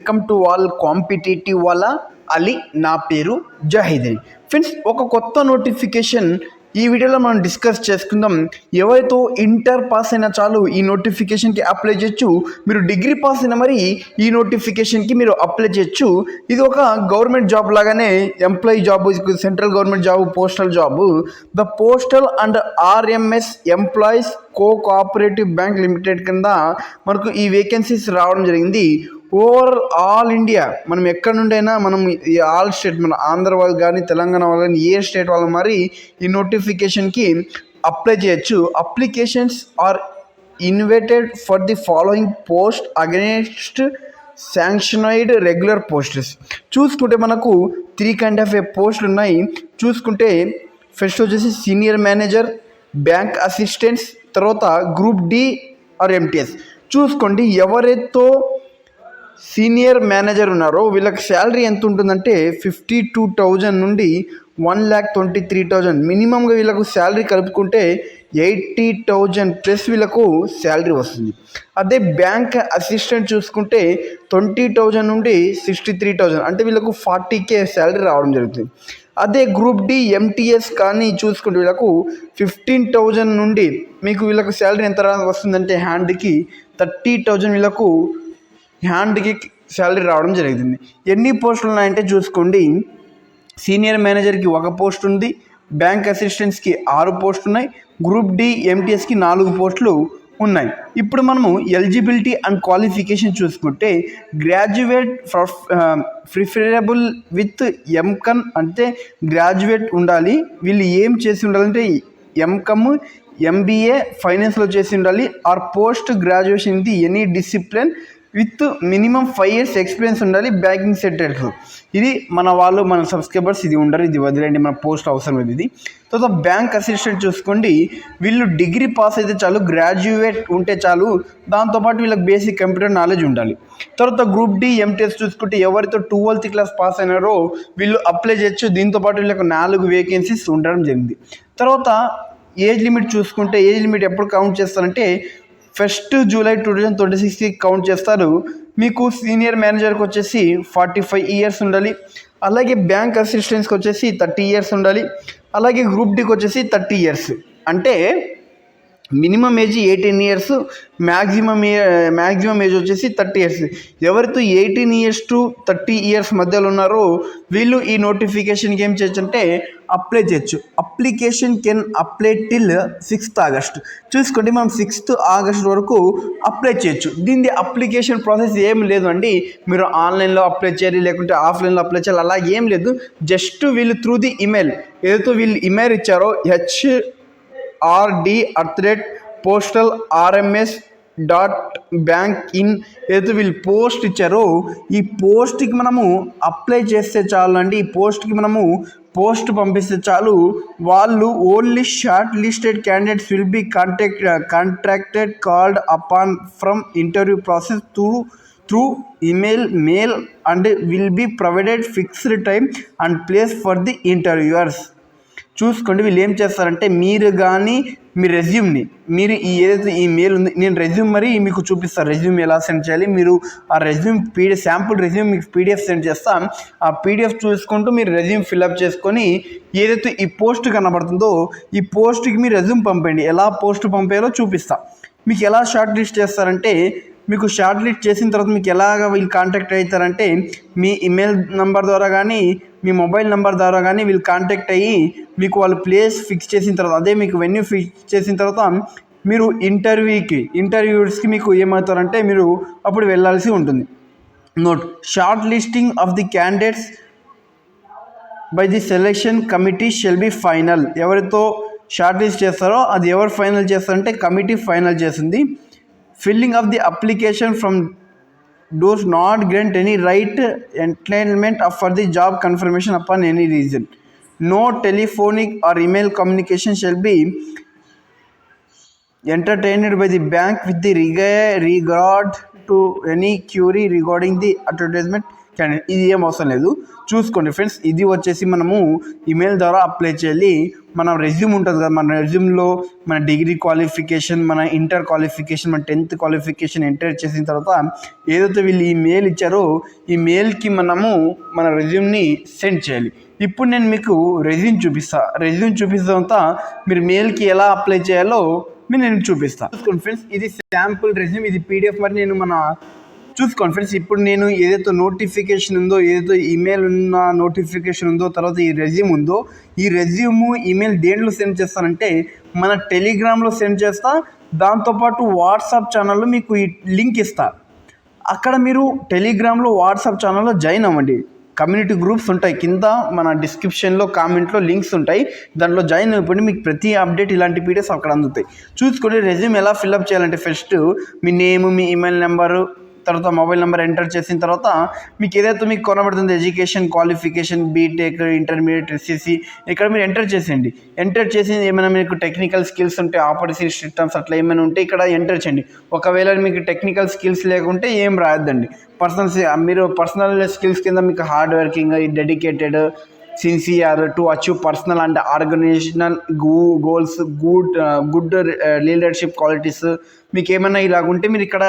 Welcome to all competitive వాళ్ళ అలీ. నా పేరు జాహిద్ అని. ఫ్రెండ్స్, ఒక కొత్త నోటిఫికేషన్ ఈ వీడియోలో మనం డిస్కస్ చేసుకుందాం. ఎవరైతే ఇంటర్ పాస్ అయినా చాలు ఈ నోటిఫికేషన్కి అప్లై చేయొచ్చు. మీరు డిగ్రీ పాస్ అయినా మరి ఈ నోటిఫికేషన్కి మీరు అప్లై చేయొచ్చు. ఇది ఒక గవర్నమెంట్ జాబ్ లాగానే, employee job, central government job, postal job. The postal and RMS employees cooperative bank limited కింద మనకు ఈ వేకెన్సీస్ రావడం జరిగింది. ఓవరాల్ ఆల్ ఇండియా, మనం ఎక్కడి నుండైనా మనం ఈ ఆల్ స్టేట్, మన ఆంధ్ర వాళ్ళు కానీ తెలంగాణ వాళ్ళు కానీ ఏ స్టేట్ వాళ్ళు మరి ఈ నోటిఫికేషన్కి అప్లై చేయొచ్చు. Applications are invited for the following post against sanctioned regular posts. చూసుకుంటే మనకు 3 కైండ్ ఆఫ్ ఏ పోస్టులు ఉన్నాయి. చూసుకుంటే ఫస్ట్ వచ్చేసి సీనియర్ మేనేజర్, బ్యాంక్ అసిస్టెంట్స్, తర్వాత గ్రూప్ డి ఆర్ ఎంటీఎస్. చూసుకోండి, ఎవరైతే సీనియర్ మేనేజర్ ఉన్నారో వీళ్ళకి శాలరీ ఎంత ఉంటుందంటే 52,000 నుండి 1,23,000. మినిమంగా వీళ్ళకు శాలరీ కలుపుకుంటే 80,000 ప్లస్ వీళ్ళకు శాలరీ వస్తుంది. అదే బ్యాంక్ అసిస్టెంట్ చూసుకుంటే 20,000 నుండి 63,000, అంటే వీళ్ళకు 40K శాలరీ రావడం జరుగుతుంది. అదే గ్రూప్ డి ఎంటీఎస్ కానీ చూసుకుంటే వీళ్ళకు 15,000 నుండి మీకు వీళ్ళకు శాలరీ ఎంత వస్తుందంటే హ్యాండ్కి 30,000 వీళ్ళకు హ్యాండ్కి శాలరీ రావడం జరుగుతుంది. ఎన్ని పోస్టులు ఉన్నాయంటే చూసుకోండి, సీనియర్ మేనేజర్కి 1 పోస్ట్ ఉంది, బ్యాంక్ అసిస్టెంట్స్కి 6 పోస్టులు ఉన్నాయి, గ్రూప్ డి ఎంటీఎస్కి 4 పోస్టులు ఉన్నాయి. ఇప్పుడు మనము ఎలిజిబిలిటీ అండ్ క్వాలిఫికేషన్ చూసుకుంటే గ్రాడ్యుయేట్ ప్రిఫరబుల్ విత్ ఎంకమ్, అంటే గ్రాడ్యుయేట్ ఉండాలి. వీళ్ళు ఏం చేసి ఉండాలంటే ఎంకమ్, ఎంబీఏ ఫైనాన్స్లో చేసి ఉండాలి. Or post graduation in the any discipline with minimum 5 years experience ఉండాలి బ్యాంకింగ్ సెక్టర్లో. ఇది మన వాళ్ళు, మన సబ్స్క్రైబర్స్ ఇది ఉండరు, ఇది వదిలేండి, మన పోస్ట్ అవసరం లేదు ఇది. తర్వాత బ్యాంక్ అసిస్టెంట్ చూసుకోండి, వీళ్ళు డిగ్రీ పాస్ అయితే చాలు, గ్రాడ్యుయేట్ ఉంటే చాలు, దాంతోపాటు వీళ్ళకి బేసిక్ కంప్యూటర్ నాలెడ్జ్ ఉండాలి. తర్వాత గ్రూప్ డి ఎంటీఎస్ చూసుకుంటే ఎవరైతే 12th క్లాస్ పాస్ అయినారో వీళ్ళు అప్లై చేయొచ్చు. దీంతోపాటు వీళ్ళకి 4 వేకెన్సీస్ ఉండడం జరిగింది. తర్వాత ఏజ్ లిమిట్ చూసుకుంటే, ఏజ్ లిమిట్ ఎప్పుడు కౌంట్ చేస్తారంటే 1st July 2026కి కౌంట్ చేస్తారు. మీకు సీనియర్ మేనేజర్కి వచ్చేసి 45 years ఉండాలి. అలాగే బ్యాంక్ అసిస్టెంట్స్కి వచ్చేసి 30 years ఉండాలి. అలాగే గ్రూప్ డికి వచ్చేసి 30 years. అంటే minimum age 18 years, maximum age వచ్చేసి 30 years. ఎవరితో 18 years to 30 years మధ్యలో ఉన్నారో వీళ్ళు ఈ నోటిఫికేషన్కి ఏం చేయొచ్చు అంటే అప్లై చేయొచ్చు. Application can apply till 6th August. చూసుకోండి, మనం 6th August వరకు అప్లై చేయొచ్చు. దీని అప్లికేషన్ ప్రాసెస్ ఏం లేదు అండి, మీరు ఆన్లైన్లో అప్లై చేయాలి లేకుంటే ఆఫ్లైన్లో అప్లై చేయాలి, అలా ఏం లేదు. జస్ట్ వీళ్ళు త్రూ ది ఈమెయిల్, ఏదైతే వీళ్ళు ఈమెయిల్ ఇచ్చారో HRD@postal.rms.bank in, ఏదైతే వీళ్ళు పోస్ట్ ఇచ్చారో ఈ పోస్ట్కి మనము అప్లై చేస్తే చాలు అండి. ఈ పోస్ట్కి మనము పోస్ట్ పంపిస్తే చాలు. వాళ్ళు only short listed candidates will be contacted called upon from interview process through email, male and will be provided fixed time and place for the interviewers. చూసుకోండి, వీళ్ళు ఏం చేస్తారంటే మీరు కానీ మీ రెజ్యూమ్ని, మీరు ఏదైతే ఈ మెయిల్ ఉంది, నేను రెజ్యూమ్ మరి మీకు చూపిస్తాను రెజ్యూమ్ ఎలా సెండ్ చేయాలి. మీరు ఆ రెజ్యూమ్ శాంపుల్ రెజ్యూమ్ మీకు పీడిఎఫ్ సెండ్ చేస్తాం. ఆ పీడిఎఫ్ చూసుకుంటూ మీరు రెజ్యూమ్ ఫిల్అప్ చేసుకొని ఏదైతే ఈ పోస్ట్ కనబడుతుందో ఈ పోస్ట్కి మీరు రెజ్యూమ్ పంపండి. ఎలా పోస్ట్ పంపేయాలో చూపిస్తా. మీకు ఎలా షార్ట్ లిస్ట్ చేస్తారంటే, మీకు షార్ట్ లిస్ట్ చేసిన తర్వాత మీకు ఎలాగ వీళ్ళు కాంటాక్ట్ అవుతారంటే మీ ఈమెయిల్ నెంబర్ ద్వారా కానీ మీ మొబైల్ నెంబర్ ద్వారా కానీ వీళ్ళు కాంటాక్ట్ అయ్యి మీకు వాళ్ళు ప్లేస్ ఫిక్స్ చేసిన తర్వాత, అదే మీకు వెన్యూ ఫిక్స్ చేసిన తర్వాత మీరు ఇంటర్వ్యూస్కి మీకు ఏమవుతారంటే మీరు అప్పుడు వెళ్ళాల్సి ఉంటుంది. Note, short listing of the candidates by the selection committee shall be final. ఎవరితో షార్ట్ లిస్ట్ చేస్తారో అది ఎవరు ఫైనల్ చేస్తారంటే కమిటీ ఫైనల్ చేస్తుంది. Filling of the application from does not grant any right entitlement for the job confirmation upon any reason. No telephonic or email communication shall be entertained by the bank with the regard to any query regarding the advertisement candidate. ఇది ఏం అవసరం లేదు, చూసుకోండి friends. ఇది వచ్చేసి మనము email ద్వారా apply చేయాలి. మన రెజ్యూమ్ ఉంటుంది కదా, మన రెజ్యూమ్లో మన డిగ్రీ క్వాలిఫికేషన్, మన ఇంటర్ క్వాలిఫికేషన్, మన 10th క్వాలిఫికేషన్ ఎంటర్ చేసిన తర్వాత ఏదైతే వీళ్ళు ఈ మెయిల్ ఇచ్చారో ఈ మెయిల్కి మనము మన రెజ్యూమ్ని సెండ్ చేయాలి. ఇప్పుడు నేను మీకు రెజ్యూమ్ చూపిస్తా మీరు మెయిల్కి ఎలా అప్లై చేయాలో నేను చూపిస్తాను. చూసుకోండి ఫ్రెండ్స్, ఇది శాంపుల్ రెజ్యూమ్, ఇది PDF. మరి నేను చూసుకోండి ఫ్రెండ్స్, ఇప్పుడు నేను ఏదైతే నోటిఫికేషన్ ఉందో, ఏదైతే ఈమెయిల్ ఉన్న నోటిఫికేషన్ ఉందో, తర్వాత ఈ రెజ్యూమ్ ఉందో, ఈ రెజ్యూమ్ ఈమెయిల్ దేంట్లో సెండ్ చేస్తానంటే మన టెలిగ్రామ్లో సెండ్ చేస్తా. దాంతోపాటు వాట్సాప్ ఛానల్లో మీకు ఈ లింక్ ఇస్తా. అక్కడ మీరు టెలిగ్రామ్లో వాట్సాప్ ఛానల్లో జాయిన్ అవ్వండి. కమ్యూనిటీ గ్రూప్స్ ఉంటాయి కింద, మన డిస్క్రిప్షన్లో కామెంట్లో లింక్స్ ఉంటాయి, దాంట్లో జాయిన్ అయిపోయి మీకు ప్రతి అప్డేట్ ఇలాంటి పీడిఎఫ్స్ అక్కడ అందుతాయి. చూసుకొని రెజ్యూమ్ ఎలా ఫిల్అప్ చేయాలంటే ఫస్ట్ మీ నేమ్, మీ ఈమెయిల్ నెంబరు, తర్వాత మొబైల్ నెంబర్ ఎంటర్ చేసిన తర్వాత మీకు ఏదైతే మీకు కొనబడుతుంది education qualification, BTech, intermediate, SSC ఇక్కడ మీరు ఎంటర్ చేసేయండి. ఎంటర్ చేసి ఏమైనా మీకు టెక్నికల్ స్కిల్స్ ఉంటే, ఆపరేటింగ్ సిస్టమ్స్ అట్లా ఏమైనా ఉంటే ఇక్కడ ఎంటర్ చేయండి. ఒకవేళ మీకు టెక్నికల్ స్కిల్స్ లేకుంటే ఏం రాయొద్దండి. మీరు పర్సనల్ స్కిల్స్ కింద మీకు hard working, dedicated, sincere to achieve personal and organisational goals, good leadership qualities మీకు ఏమైనా ఇలాగుంటే మీరు ఇక్కడ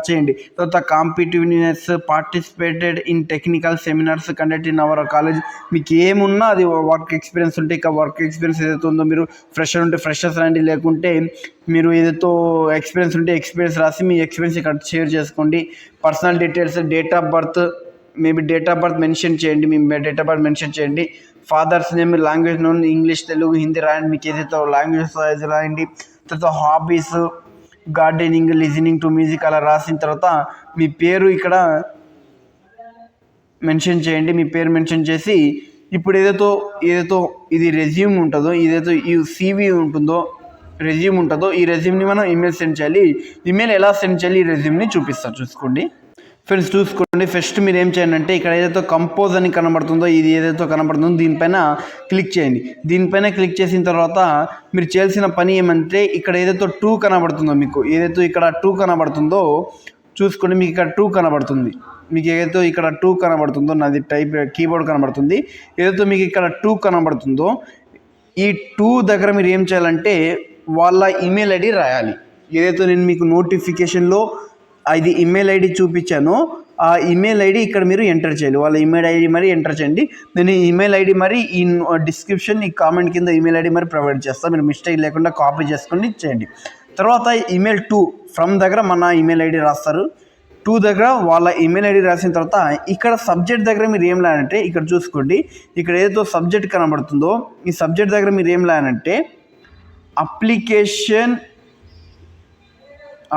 చేయండి. తర్వాత competitiveness, participated in technical seminars conduct in our college, మీకు ఏమున్నా అది వర్క్ ఎక్స్పీరియన్స్ ఉంటే ఇక వర్క్ ఎక్స్పీరియన్స్ ఏదైతే ఉందో, మీరు ఫ్రెషర్ ఉంటే ఫ్రెషర్స్ రండి, లేకుంటే మీరు ఏదైతే ఎక్స్పీరియన్స్ ఉంటే ఎక్స్పీరియన్స్ రాసి మీ ఎక్స్పీరియన్స్ ఇక్కడ షేర్ చేసుకోండి. Personal details, date of birth, maybe date of birth mention చేయండి, మీ డేట్ ఆఫ్ బర్త్ మెన్షన్ చేయండి. Father's name, language known, English, Telugu, Hindi రాయండి, మీకు ఏదైతే లాంగ్వేజ్ రాయండి. తర్వాత hobbies, gardening, listening to music అలా రాసిన తర్వాత మీ పేరు ఇక్కడ మెన్షన్ చేయండి. మీ పేరు మెన్షన్ చేసి ఇప్పుడు ఏదైతే ఇది రెజ్యూమ్ ఉంటుందో, ఏదైతే ఈ CV ఉంటుందో, రెజ్యూమ్ ఉంటుందో, ఈ రెజ్యూమ్ని మనం ఈమెయిల్ సెండ్ చేయాలి. ఈమెయిల్ ఎలా సెండ్ చేయాలి ఈ రెజ్యూమ్ని చూపిస్తాను. చూసుకోండి ఫ్రెండ్స్, చూసుకోండి. ఫస్ట్ మీరు ఏం చేయండి అంటే ఇక్కడ ఏదైతే కంపోజ్ అని కనబడుతుందో, ఇది ఏదైతే కనబడుతుందో దీనిపైన క్లిక్ చేయండి. దీనిపైన క్లిక్ చేసిన తర్వాత మీరు చేయాల్సిన పని ఏమంటే ఇక్కడ ఏదైతే 2 కనబడుతుందో, మీకు ఏదైతే ఇక్కడ 2 కనబడుతుందో చూసుకోండి. మీకు ఇక్కడ 2 కనబడుతుంది, మీకు ఏదైతే ఇక్కడ 2 కనబడుతుందో, నాది టైప్ కీబోర్డ్ కనబడుతుంది. ఏదైతే మీకు ఇక్కడ 2 కనబడుతుందో ఈ 2 దగ్గర మీరు ఏం చేయాలంటే వాళ్ళ ఈమెయిల్ ID రాయాలి. ఏదైతే నేను మీకు నోటిఫికేషన్లో ఇది ఈమెయిల్ ID చూపించానో ఆ ఈమెయిల్ ID ఇక్కడ మీరు ఎంటర్ చేయాలి. వాళ్ళ ఈమెయిల్ ID మరి ఎంటర్ చేయండి. నేను ఈమెయిల్ ID మరి ఈ డిస్క్రిప్షన్, ఈ కామెంట్ కింద ఈమెయిల్ ID మరి ప్రొవైడ్ చేస్తాను. మీరు మిస్టేక్ లేకుండా కాపీ చేసుకొని చేయండి. తర్వాత ఈమెయిల్ 2 ఫ్రమ్ దగ్గర మన ఈమెయిల్ ID రాస్తారు. 2 దగ్గర వాళ్ళ ఈమెయిల్ ID రాసిన తర్వాత ఇక్కడ సబ్జెక్ట్ దగ్గర మీరు ఏం రాయాలంటే ఇక్కడ చూసుకోండి. ఇక్కడ ఏదో సబ్జెక్ట్ కనబడుతుందో ఈ సబ్జెక్ట్ దగ్గర మీరు ఏం రాయాలంటే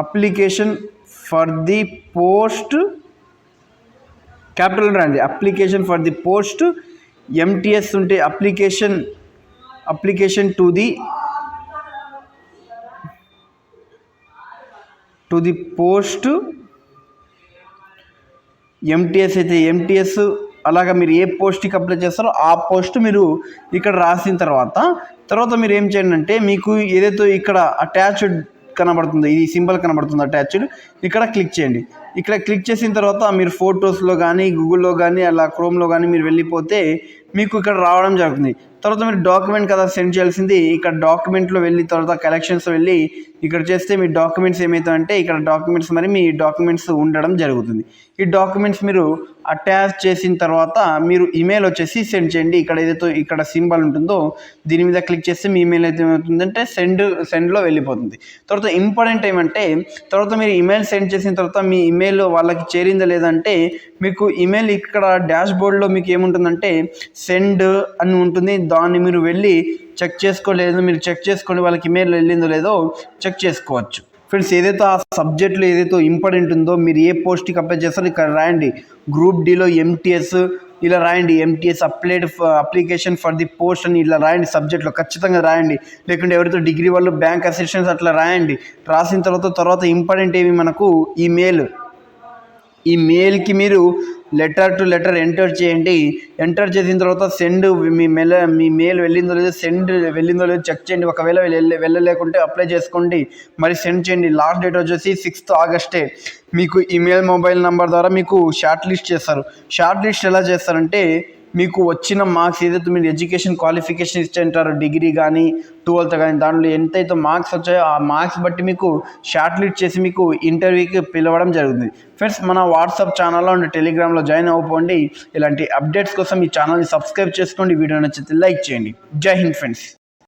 application for the post, capital రాండి. Application for the post MTS ఉంటే application to the post MTS అయితే MTS, అలాగా మీరు ఏ పోస్ట్కి అప్లై చేస్తారో ఆ పోస్ట్ మీరు ఇక్కడ రాసిన తర్వాత మీరు ఏం చేయండి అంటే మీకు ఏదైతే ఇక్కడ అటాచ్డ్ కనబడుతుంది, ఈ సింబల్ కనబడుతుంది అటాచ్డ్, ఇక్కడ క్లిక్ చేయండి. ఇక్కడ క్లిక్ చేసిన తర్వాత మీరు ఫొటోస్లో కానీ, గూగుల్లో కానీ, అలా క్రోమ్లో కానీ మీరు వెళ్ళిపోతే మీకు ఇక్కడ రావడం జరుగుతుంది. తర్వాత మీరు డాక్యుమెంట్ కదా సెండ్ చేయాల్సింది, ఇక్కడ డాక్యుమెంట్లో వెళ్ళి తర్వాత కలెక్షన్స్ వెళ్ళి ఇక్కడ చేస్తే మీ డాక్యుమెంట్స్ ఏమవుతాయంటే ఇక్కడ డాక్యుమెంట్స్ మరి మీ డాక్యుమెంట్స్ ఉండడం జరుగుతుంది. ఈ డాక్యుమెంట్స్ మీరు అటాచ్ చేసిన తర్వాత మీరు ఈమెయిల్ వచ్చేసి సెండ్ చేయండి. ఇక్కడ ఏదైతే ఇక్కడ సింబల్ ఉంటుందో దీని మీద క్లిక్ చేస్తే మీ ఈమెయిల్ అయితే ఏమవుతుందంటే సెండ్లో వెళ్ళిపోతుంది. తర్వాత ఇంపార్టెంట్ ఏమంటే తర్వాత మీరు ఈమెయిల్ సెండ్ చేసిన తర్వాత మీ ఈమెయిల్ వాళ్ళకి చేరిందా లేదంటే మీకు ఈమెయిల్ ఇక్కడ డాష్ బోర్డ్లో మీకు ఏముంటుందంటే సెండ్ అని ఉంటుంది. దాన్ని మీరు వెళ్ళి చెక్ చేసుకోలేదు, మీరు చెక్ చేసుకోండి వాళ్ళకి ఈమెయిల్ వెళ్ళిందో లేదో చెక్ చేసుకోవచ్చు. ఫ్రెండ్స్, ఏదైతే ఆ సబ్జెక్ట్లో ఏదైతే ఇంపార్టెంట్ ఉందో మీరు ఏ పోస్ట్కి అప్లై చేస్తారో ఇక్కడ రాయండి. గ్రూప్ Dలో MTS ఇలా రాయండి. MTS application for the post అని ఇలా రాయండి. సబ్జెక్ట్లో ఖచ్చితంగా రాయండి. లేకుంటే ఎవరైతే డిగ్రీ వాళ్ళు బ్యాంక్ అసిస్టెంట్స్ అట్లా రాయండి. రాసిన తర్వాత ఇంపార్టెంట్ ఏమి మనకు ఈమెయిల్ ఈ మెయిల్కి మీరు లెటర్ టు లెటర్ ఎంటర్ చేయండి. ఎంటర్ చేసిన తర్వాత సెండ్ మీ మెయిల్ వెళ్ళిందో లేదో వెళ్ళిందో లేదో చెక్ చేయండి. ఒకవేళ వెళ్ళలేకుంటే అప్లై చేసుకోండి, మరి సెండ్ చేయండి. లాస్ట్ డేట్ వచ్చేసి 6th ఆగస్టే. మీకు ఈమెయిల్ మొబైల్ నెంబర్ ద్వారా మీకు షార్ట్ లిస్ట్ చేస్తారు. షార్ట్ లిస్ట్ ఎలా చేస్తారంటే మీకు వచ్చిన మార్క్స్ ఏదైతే మీరు ఎడ్యుకేషన్ క్వాలిఫికేషన్ ఇచ్చేంటారు, డిగ్రీ కానీ 12th కానీ, దాంట్లో ఎంతైతే మార్క్స్ వచ్చాయో ఆ మార్క్స్ బట్టి మీకు షార్ట్ లిస్ట్ చేసి మీకు ఇంటర్వ్యూకి పిలవడం జరుగుతుంది. ఫ్రెండ్స్, మన వాట్సాప్ ఛానల్లో అండ్ టెలిగ్రామ్లో జాయిన్ అవ్వండి. ఇలాంటి అప్డేట్స్ కోసం ఈ ఛానల్ని సబ్స్క్రైబ్ చేసుకోండి. వీడియో నచ్చితే లైక్ చేయండి. జై హింద్ ఫ్రెండ్స్.